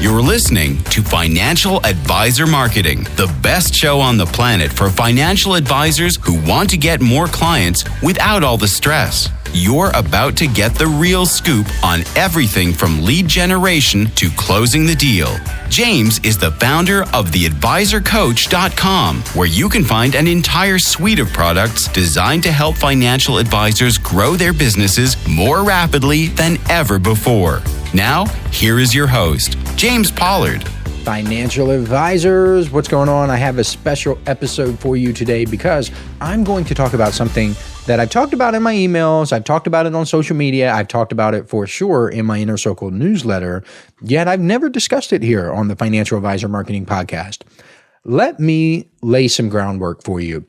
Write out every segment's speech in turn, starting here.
You're listening to Financial Advisor Marketing, the best show on the planet for financial advisors who want to get more clients without all the stress. You're about to get the real scoop on everything from lead generation to closing the deal. James is the founder of theadvisorcoach.com, where you can find an entire suite of products designed to help financial advisors grow their businesses more rapidly than ever before. Now, here is your host, James Pollard. Financial advisors, what's going on? I have a special episode for you today because I'm going to talk about something that I've talked about in my emails. I've talked about it on social media. I've talked about it for sure in my Inner Circle newsletter, yet I've never discussed it here on the Financial Advisor Marketing Podcast. Let me lay some groundwork for you.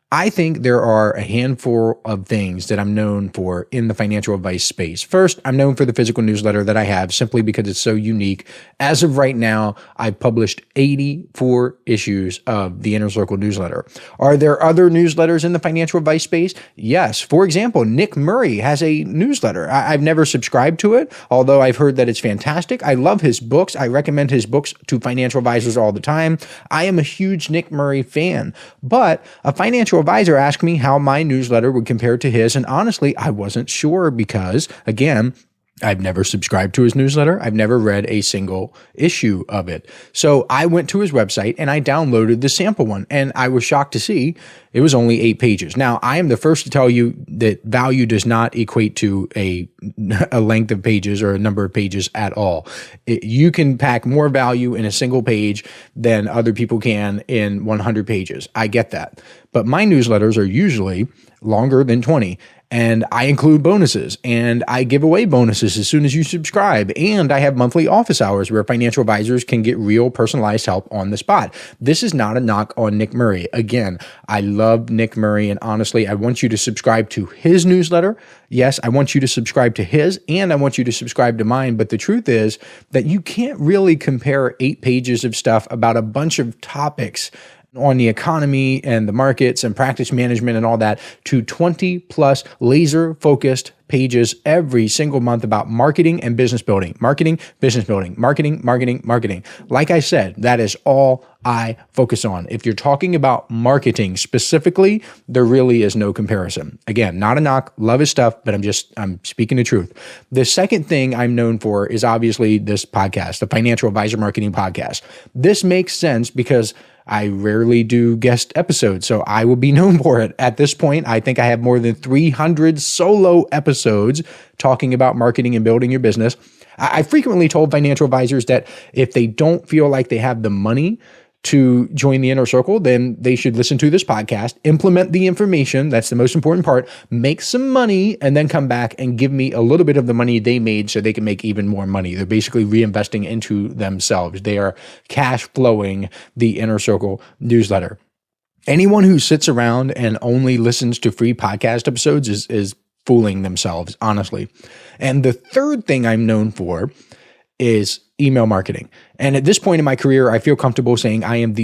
I think there are a handful of things that I'm known for in the financial advice space. First, I'm known for the physical newsletter that I have simply because it's so unique. As of right now, I've published 84 issues of the Inner Circle newsletter. Are there other newsletters in the financial advice space? Yes. For example, Nick Murray has a newsletter. I've never subscribed to it, although I've heard that it's fantastic. I love his books. I recommend his books to financial advisors all the time. I am a huge Nick Murray fan, but a financial advisor asked me how my newsletter would compare to his, and honestly, I wasn't sure because, again, I've never subscribed to his newsletter. I've never read a single issue of it. So I went to his website and I downloaded the sample one, and I was shocked to see it was only 8 pages. Now, I am the first to tell you that value does not equate to a length of pages or a number of pages at all. You can pack more value in a single page than other people can in 100 pages. I get that. But my newsletters are usually longer than 20. And I include bonuses, and I give away bonuses as soon as you subscribe. And I have monthly office hours where financial advisors can get real personalized help on the spot. This is not a knock on Nick Murray. Again, I love Nick Murray, and honestly, I want you to subscribe to his newsletter. Yes, I want you to subscribe to his, and I want you to subscribe to mine. But the truth is that you can't really compare 8 pages of stuff about a bunch of topics on the economy and the markets and practice management and all that to 20 plus laser focused pages every single month about marketing and business building, marketing, business building, marketing, marketing, marketing. Like I said, that is all I focus on. If you're talking about marketing specifically, there really is no comparison. Again, not a knock, love his stuff, but I'm speaking the truth. The second thing I'm known for is obviously this podcast, the Financial Advisor Marketing Podcast. This makes sense because I rarely do guest episodes, so I will be known for it. At this point, I think I have more than 300 solo episodes talking about marketing and building your business. I frequently told financial advisors that if they don't feel like they have the money to join the Inner Circle, then they should listen to this podcast, implement the information. That's the most important part. Make some money and then come back and give me a little bit of the money they made so they can make even more money. They're basically reinvesting into themselves. They are cash flowing the Inner Circle newsletter. Anyone who sits around and only listens to free podcast episodes is fooling themselves, honestly. And the third thing I'm known for is email marketing. And at this point in my career, I feel comfortable saying I am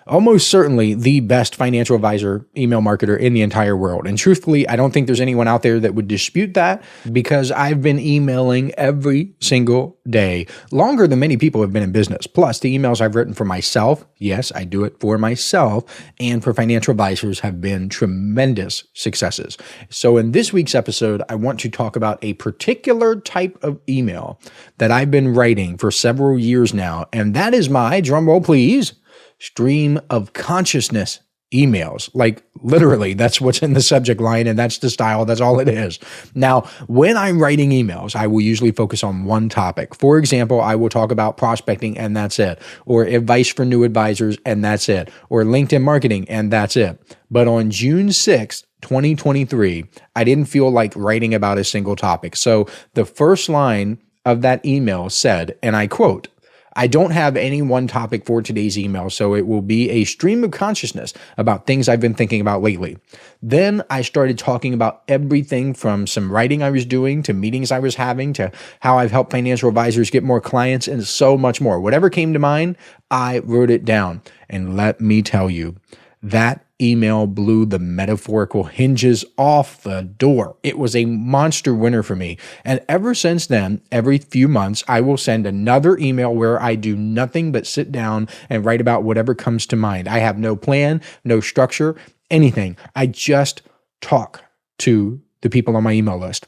almost certainly the best financial advisor email marketer in the entire world. And truthfully, I don't think there's anyone out there that would dispute that because I've been emailing every single day, longer than many people have been in business. Plus, the emails I've written for myself, yes, I do it for myself, and for financial advisors have been tremendous successes. So in this week's episode, I want to talk about a particular type of email that I've been writing for several years now. And that is my, drumroll please, stream of consciousness emails. Like literally, that's what's in the subject line and that's the style. That's all it is. Now, when I'm writing emails, I will usually focus on one topic. For example, I will talk about prospecting and that's it, or advice for new advisors and that's it, or LinkedIn marketing and that's it. But on June 6th, 2023, I didn't feel like writing about a single topic. So the first line of that email said, and I quote, I don't have any one topic for today's email, so it will be a stream of consciousness about things I've been thinking about lately. Then I started talking about everything from some writing I was doing to meetings I was having to how I've helped financial advisors get more clients and so much more. Whatever came to mind, I wrote it down. And let me tell you, that email blew the metaphorical hinges off the door. It was a monster winner for me. And ever since then, every few months, I will send another email where I do nothing but sit down and write about whatever comes to mind. I have no plan, no structure, anything. I just talk to the people on my email list.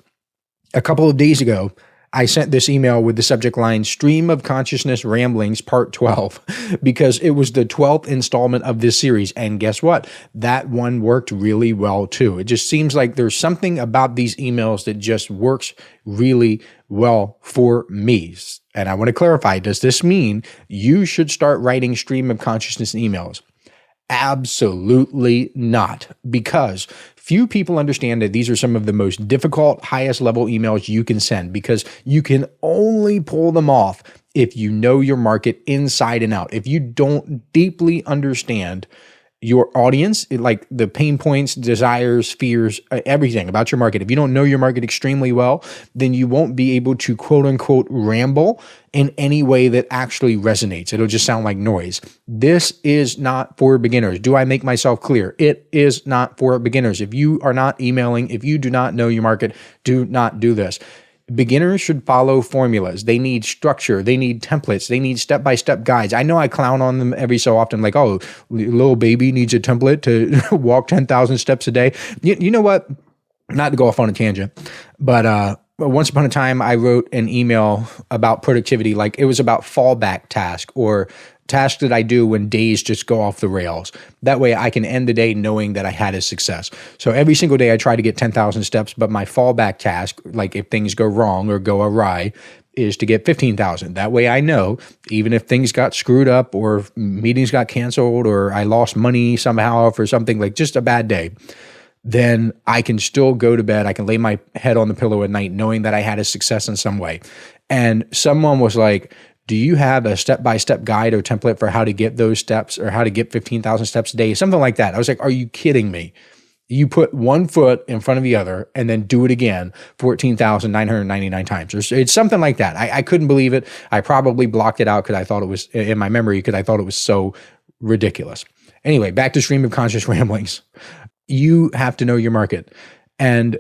A couple of days ago, I sent this email with the subject line, Stream of Consciousness Ramblings Part 12, because it was the 12th installment of this series. And guess what? That one worked really well too. It just seems like there's something about these emails that just works really well for me. And I want to clarify, does this mean you should start writing stream of consciousness emails? Absolutely not, because few people understand that these are some of the most difficult, highest level emails you can send, because you can only pull them off if you know your market inside and out. If you don't deeply understand your audience, like the pain points, desires, fears, everything about your market. If you don't know your market extremely well, then you won't be able to quote unquote ramble in any way that actually resonates. It'll just sound like noise. This is not for beginners. Do I make myself clear? It is not for beginners. If you are not emailing, if you do not know your market, do not do this. Beginners should follow formulas. They need structure. They need templates. They need step-by-step guides. I know I clown on them every so often, like, oh, little baby needs a template to walk 10,000 steps a day. You know what? Not to go off on a tangent, but once upon a time, I wrote an email about productivity, like it was about fallback task or tasks that I do when days just go off the rails. That way I can end the day knowing that I had a success. So every single day I try to get 10,000 steps, but my fallback task, like if things go wrong or go awry, is to get 15,000. That way I know, even if things got screwed up or meetings got canceled or I lost money somehow for something, like just a bad day, then I can still go to bed. I can lay my head on the pillow at night knowing that I had a success in some way. And someone was like, do you have a step-by-step guide or template for how to get those steps or how to get 15,000 steps a day? Something like that. I was like, are you kidding me? You put one foot in front of the other and then do it again 14,999 times. It's something like that. I couldn't believe it. I probably blocked it out because I thought it was in my memory because I thought it was so ridiculous. Anyway, back to stream of conscious ramblings. You have to know your market. And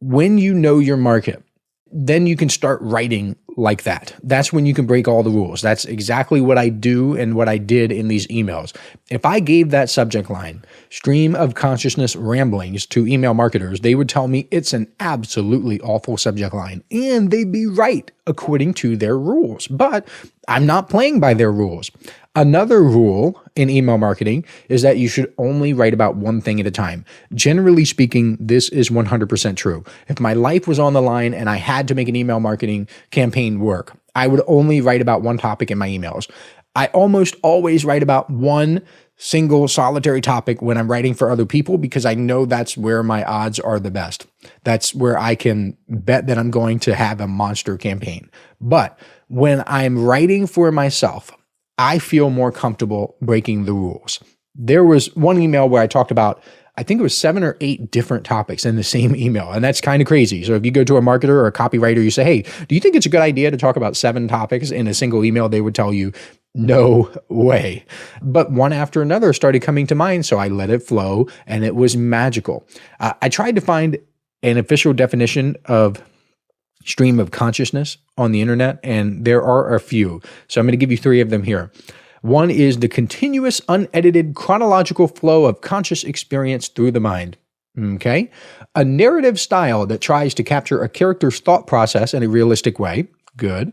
when you know your market, then you can start writing like that. That's when you can break all the rules. That's exactly what I do and what I did in these emails. If I gave that subject line, stream of consciousness ramblings, to email marketers, they would tell me it's an absolutely awful subject line. And they'd be right according to their rules. But I'm not playing by their rules. Another rule in email marketing is that you should only write about one thing at a time. Generally speaking, this is 100% true. If my life was on the line and I had to make an email marketing campaign work, I would only write about one topic in my emails. I almost always write about one single solitary topic when I'm writing for other people because I know that's where my odds are the best. That's where I can bet that I'm going to have a monster campaign. But when I'm writing for myself, I feel more comfortable breaking the rules. There was one email where I talked about, I think it was 7 or 8 different topics in the same email. And that's kind of crazy. So if you go to a marketer or a copywriter, you say, hey, do you think it's a good idea to talk about 7 topics in a single email? They would tell you, no way. But one after another started coming to mind. So I let it flow and it was magical. I tried to find an official definition of stream of consciousness on the internet, and there are a few. So I'm going to give you 3 of them here. One is the continuous, unedited, chronological flow of conscious experience through the mind. Okay? A narrative style that tries to capture a character's thought process in a realistic way. Good.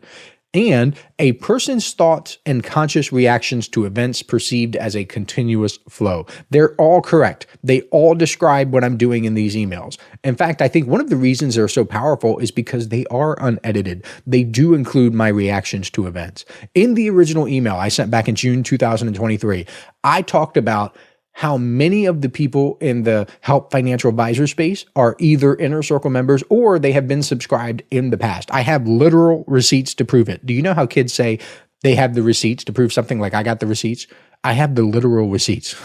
And a person's thoughts and conscious reactions to events perceived as a continuous flow. They're all correct. They all describe what I'm doing in these emails. In fact, I think one of the reasons they're so powerful is because they are unedited. They do include my reactions to events. In the original email I sent back in June 2023, I talked about how many of the people in the help financial advisor space are either inner circle members or they have been subscribed in the past. I have literal receipts to prove it. Do you know how kids say they have the receipts to prove something, like I got the receipts? I have the literal receipts.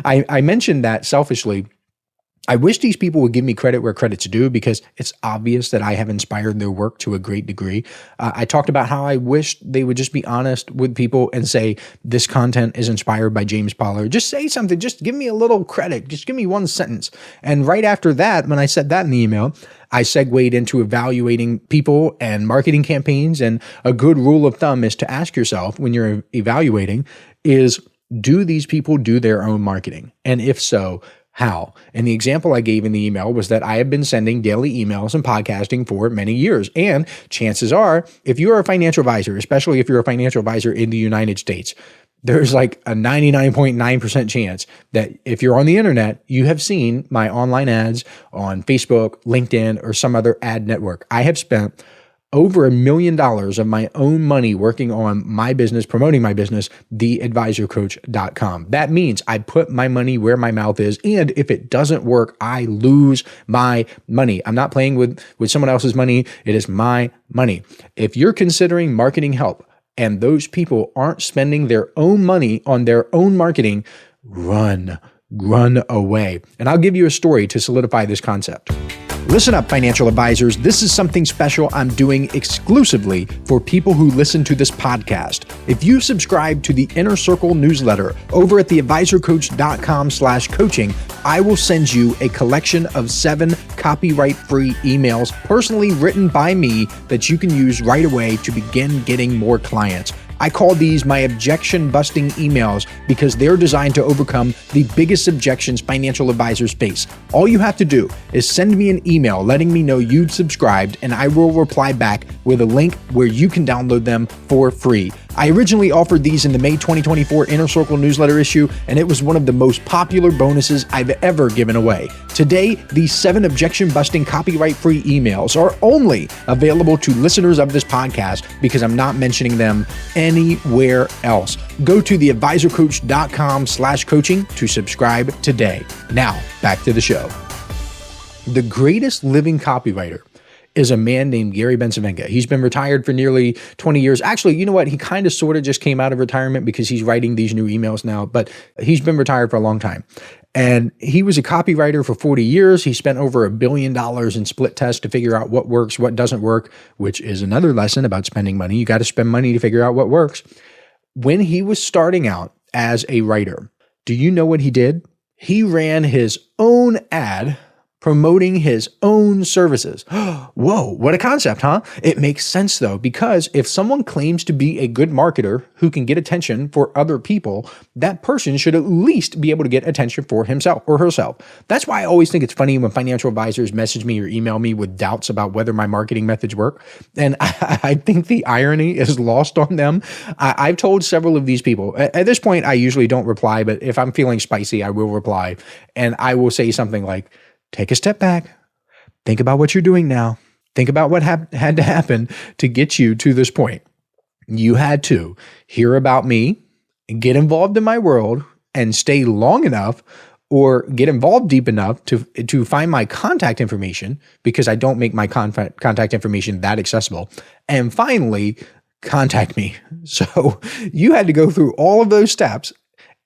I mentioned that selfishly I wish these people would give me credit where credit's due because it's obvious that I have inspired their work to a great degree. I talked about how I wish they would just be honest with people and say, this content is inspired by James Pollard. Just say something. Just give me a little credit. Just give me one sentence. And right after that, when I said that in the email, I segued into evaluating people and marketing campaigns. And a good rule of thumb is to ask yourself when you're evaluating is, do these people do their own marketing? And if so, how? And the example I gave in the email was that I have been sending daily emails and podcasting for many years. And chances are, if you're a financial advisor, especially if you're a financial advisor in the United States, there's like a 99.9% chance that if you're on the internet, you have seen my online ads on Facebook, LinkedIn, or some other ad network. I have spent over $1 million of my own money working on my business, promoting my business, theadvisorcoach.com. That means I put my money where my mouth is. And if it doesn't work, I lose my money. I'm not playing with someone else's money. It is my money. If you're considering marketing help and those people aren't spending their own money on their own marketing, run away. And I'll give you a story to solidify this concept. Listen up, financial advisors. This is something special I'm doing exclusively for people who listen to this podcast. If you subscribe to the Inner Circle newsletter over at theadvisorcoach.com/coaching, I will send you a collection of 7 copyright-free emails personally written by me that you can use right away to begin getting more clients. I call these my objection-busting emails because they're designed to overcome the biggest objections financial advisors face. All you have to do is send me an email letting me know you've subscribed, and I will reply back with a link where you can download them for free. I originally offered these in the May 2024 Inner Circle newsletter issue, and it was one of the most popular bonuses I've ever given away. Today, these 7 objection-busting copyright-free emails are only available to listeners of this podcast because I'm not mentioning them anywhere else. Go to theadvisorcoach.com/coaching to subscribe today. Now, back to the show. The greatest living copywriter is a man named Gary Bencivenga. He's been retired for nearly 20 years. Actually, you know what? He kind of sort of just came out of retirement because he's writing these new emails now, but he's been retired for a long time. And he was a copywriter for 40 years. He spent over $1 billion in split tests to figure out what works, what doesn't work, which is another lesson about spending money. You got to spend money to figure out what works. When he was starting out as a writer, do you know what he did? He ran his own ad promoting his own services. Whoa, what a concept, huh? It makes sense though, because if someone claims to be a good marketer who can get attention for other people, that person should at least be able to get attention for himself or herself. That's why I always think it's funny when financial advisors message me or email me with doubts about whether my marketing methods work. And I think the irony is lost on them. I've told several of these people, at this point, I usually don't reply, but if I'm feeling spicy, I will reply. And I will say something like, take a step back. Think about what you're doing now. Think about what had to happen to get you to this point. You had to hear about me, get involved in my world, and stay long enough or get involved deep enough to find my contact information, because I don't make my contact information that accessible. And finally, contact me. So you had to go through all of those steps.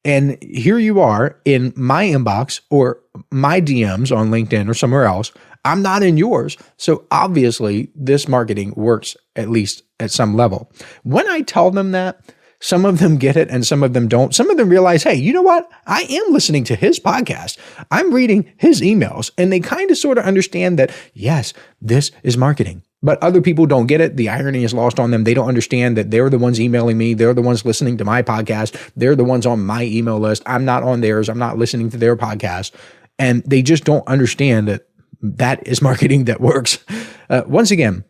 And here you are in my inbox or my DMs on LinkedIn or somewhere else. I'm not in yours. So obviously this marketing works at least at some level. When I tell them that, some of them get it and some of them don't. Some of them realize, hey, you know what? I am listening to his podcast. I'm reading his emails, and they kind of sort of understand that, yes, this is marketing. But other people don't get it. The irony is lost on them. They don't understand that they're the ones emailing me. They're the ones listening to my podcast. They're the ones on my email list. I'm not on theirs. I'm not listening to their podcast. And they just don't understand that that is marketing that works. Once again,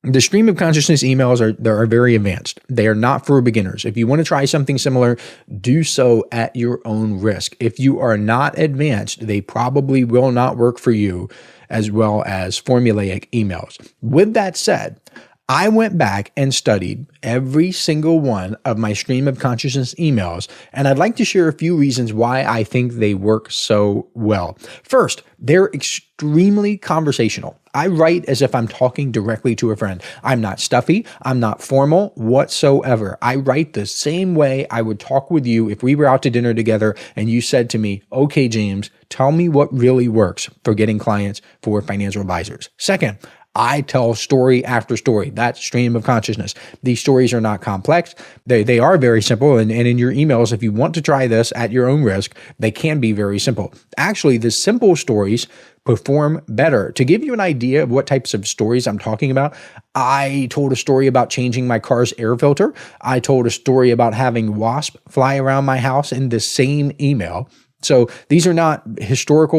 the stream of consciousness emails are very advanced. They are not for beginners. If you want to try something similar, do so at your own risk. If you are not advanced, they probably will not work for you as well as formulaic emails. With that said, I went back and studied every single one of my stream of consciousness emails, and I'd like to share a few reasons why I think they work so well. First, they're extremely conversational. I write as if I'm talking directly to a friend. I'm not stuffy. I'm not formal whatsoever. I write the same way I would talk with you if we were out to dinner together and you said to me, okay, James, tell me what really works for getting clients for financial advisors. Second, I tell story after story. That's stream of consciousness. These stories are not complex. They are very simple. And in your emails, if you want to try this at your own risk, they can be very simple. Actually, the simple stories perform better. To give you an idea of what types of stories I'm talking about, I told a story about changing my car's air filter. I told a story about having wasps fly around my house in the same email. So these are not historic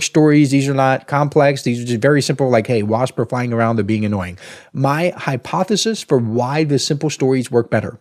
stories. These are not complex. These are just very simple, like, hey, wasps are flying around, they're being annoying. My hypothesis for why the simple stories work better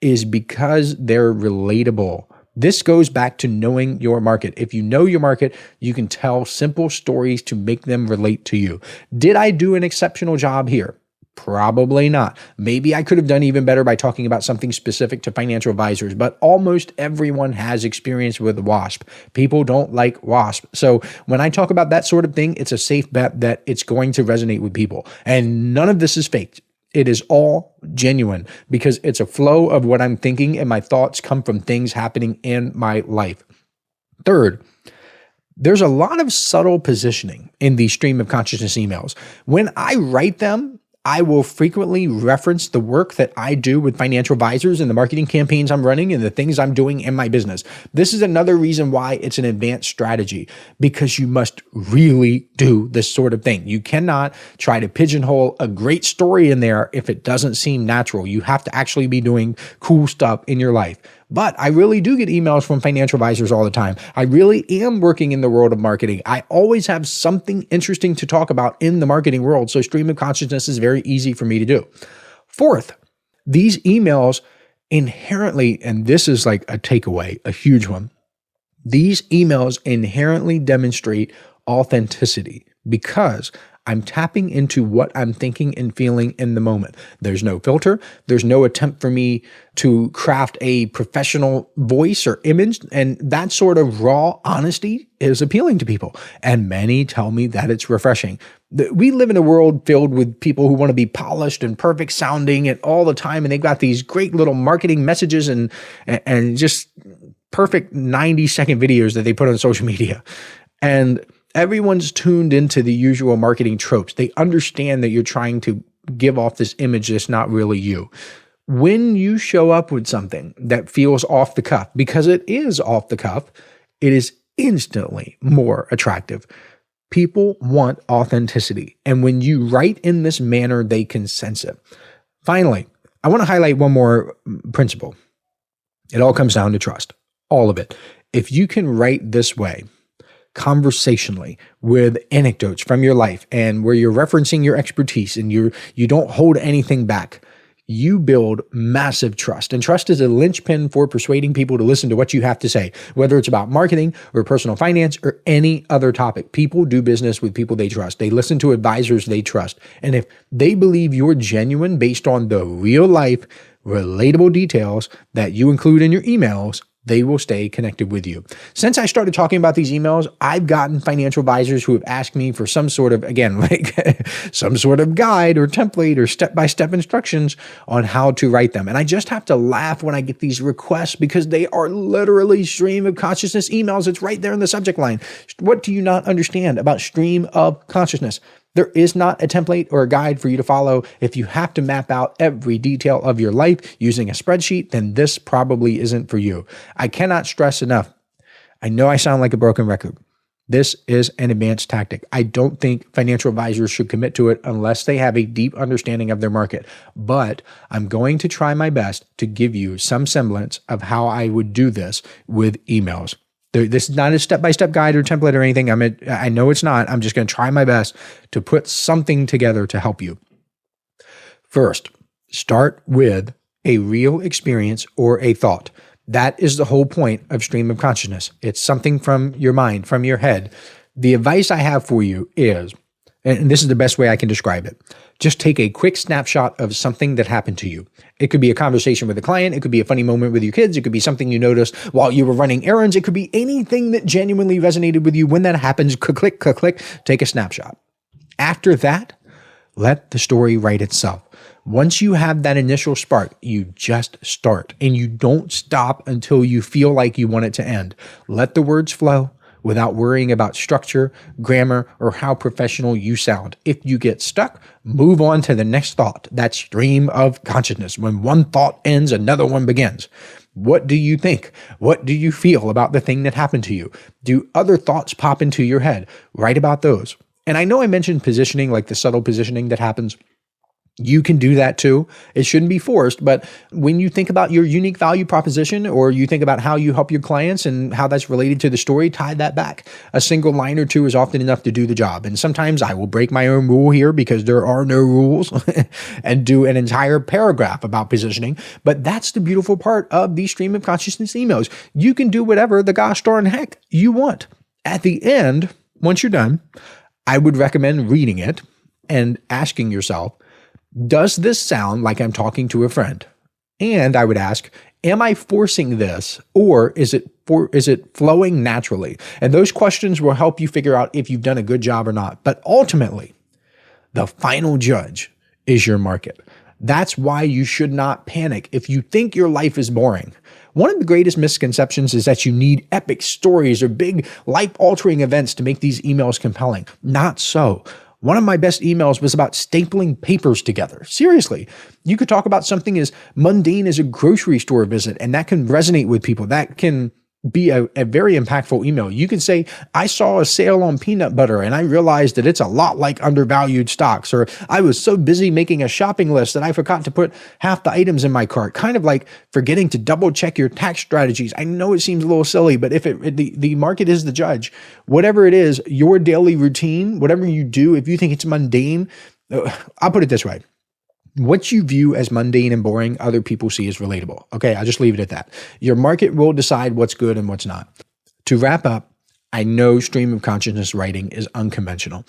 is because they're relatable. This goes back to knowing your market. If you know your market, you can tell simple stories to make them relate to you. Did I do an exceptional job here? Probably not. Maybe I could have done even better by talking about something specific to financial advisors, but almost everyone has experience with WASP. People don't like WASP. So when I talk about that sort of thing, it's a safe bet that it's going to resonate with people. And none of this is faked. It is all genuine because it's a flow of what I'm thinking, and my thoughts come from things happening in my life. Third, there's a lot of subtle positioning in these stream of consciousness emails. When I write them, I will frequently reference the work that I do with financial advisors and the marketing campaigns I'm running and the things I'm doing in my business. This is another reason why it's an advanced strategy, because you must really do this sort of thing. You cannot try to pigeonhole a great story in there if it doesn't seem natural. You have to actually be doing cool stuff in your life. But I really do get emails from financial advisors all the time. I really am working in the world of marketing. I always have something interesting to talk about in the marketing world. So stream of consciousness is very easy for me to do. Fourth, these emails inherently, and this is like a takeaway, a huge one. These emails inherently demonstrate authenticity because I'm tapping into what I'm thinking and feeling in the moment. There's no filter. There's no attempt for me to craft a professional voice or image. And that sort of raw honesty is appealing to people. And many tell me that it's refreshing. We live in a world filled with people who want to be polished and perfect sounding and all the time. And they've got these great little marketing messages and just perfect 90-second videos that they put on social media. And everyone's tuned into the usual marketing tropes. They understand that you're trying to give off this image that's not really you. When you show up with something that feels off the cuff, because it is off the cuff, it is instantly more attractive. People want authenticity. And when you write in this manner, they can sense it. Finally, I want to highlight one more principle. It all comes down to trust. All of it. If you can write this way, conversationally, with anecdotes from your life and where you're referencing your expertise and you don't hold anything back, you build massive trust. And trust is a linchpin for persuading people to listen to what you have to say, whether it's about marketing or personal finance or any other topic. People do business with people they trust. They listen to advisors they trust. And if they believe you're genuine based on the real life, relatable details that you include in your emails, they will stay connected with you. Since I started talking about these emails, I've gotten financial advisors who have asked me for some sort of, again, like some sort of guide or template or step-by-step instructions on how to write them. And I just have to laugh when I get these requests because they are literally stream of consciousness emails. It's right there in the subject line. What do you not understand about stream of consciousness? There is not a template or a guide for you to follow. If you have to map out every detail of your life using a spreadsheet, then this probably isn't for you. I cannot stress enough. I know I sound like a broken record. This is an advanced tactic. I don't think financial advisors should commit to it unless they have a deep understanding of their market. But I'm going to try my best to give you some semblance of how I would do this with emails. This is not a step-by-step guide or template or anything. I know it's not. I'm just going to try my best to put something together to help you. First, start with a real experience or a thought. That is the whole point of stream of consciousness. It's something from your mind, from your head. The advice I have for you is And this is the best way I can describe it. Just take a quick snapshot of something that happened to you. It could be a conversation with a client. It could be a funny moment with your kids. It could be something you noticed while you were running errands. It could be anything that genuinely resonated with you. When that happens, click, take a snapshot. After that, let the story write itself. Once you have that initial spark, you just start and you don't stop until you feel like you want it to end. Let the words flow without worrying about structure, grammar, or how professional you sound. If you get stuck, move on to the next thought. That stream of consciousness. When one thought ends, another one begins. What do you think? What do you feel about the thing that happened to you? Do other thoughts pop into your head? Write about those. And I know I mentioned positioning, like the subtle positioning that happens. You can do that too. It shouldn't be forced, but when you think about your unique value proposition, or you think about how you help your clients and how that's related to the story, tie that back. A single line or two is often enough to do the job. And sometimes I will break my own rule here because there are no rules and do an entire paragraph about positioning. But that's the beautiful part of these stream of consciousness emails. You can do whatever the gosh darn heck you want. At the end, once you're done, I would recommend reading it and asking yourself, does this sound like I'm talking to a friend? And I would ask, am I forcing this, or is it flowing naturally? And those questions will help you figure out if you've done a good job or not. But ultimately, the final judge is your market. That's why you should not panic if you think your life is boring. One of the greatest misconceptions is that you need epic stories or big life-altering events to make these emails compelling. Not so. One of my best emails was about stapling papers together. Seriously, you could talk about something as mundane as a grocery store visit, and that can resonate with people. That can be a very impactful email. You can say, I saw a sale on peanut butter and I realized that it's a lot like undervalued stocks, or I was so busy making a shopping list that I forgot to put half the items in my cart. Kind of like forgetting to double check your tax strategies. I know it seems a little silly, but if the market is the judge, whatever it is, your daily routine, whatever you do, if you think it's mundane, I'll put it this way. What you view as mundane and boring, other people see as relatable. Okay, I'll just leave it at that. Your market will decide what's good and what's not. To wrap up, I know stream of consciousness writing is unconventional.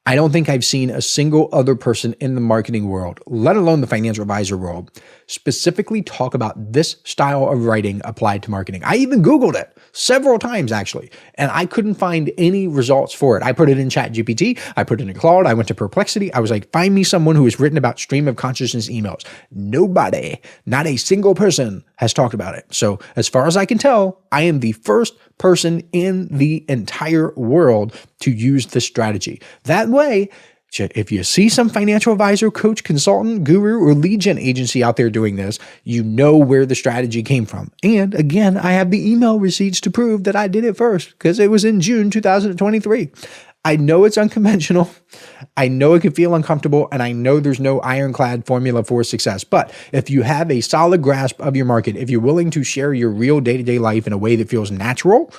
I don't think I've seen a single other person in the marketing world, let alone the financial advisor world, specifically talk about this style of writing applied to marketing. I even Googled it several times, actually, and I couldn't find any results for it. I put it in ChatGPT, I put it in Claude, I went to Perplexity. I was like, find me someone who has written about stream of consciousness emails. Nobody, not a single person has talked about it. So as far as I can tell, I am the first person in the entire world to use this strategy. That way, if you see some financial advisor, coach, consultant, guru, or lead gen agency out there doing this, you know where the strategy came from. And again, I have the email receipts to prove that I did it first because it was in June 2023. I know it's unconventional. I know it can feel uncomfortable, and I know there's no ironclad formula for success. But if you have a solid grasp of your market, if you're willing to share your real day-to-day life in a way that feels natural,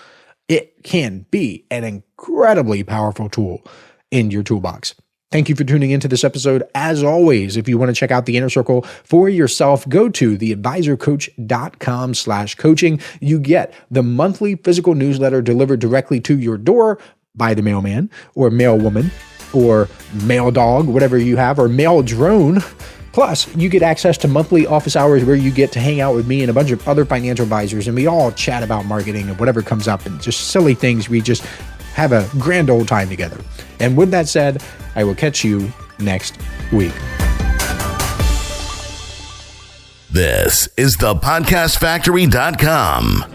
it can be an incredibly powerful tool in your toolbox. Thank you for tuning into this episode. As always, if you want to check out the Inner Circle for yourself, go to theadvisorcoach.com/coaching. You get the monthly physical newsletter delivered directly to your door by the mailman or mailwoman or mail dog, whatever you have, or mail drone. Plus, you get access to monthly office hours where you get to hang out with me and a bunch of other financial advisors, and we all chat about marketing and whatever comes up and just silly things. We just have a grand old time together. And with that said, I will catch you next week. This is thepodcastfactory.com.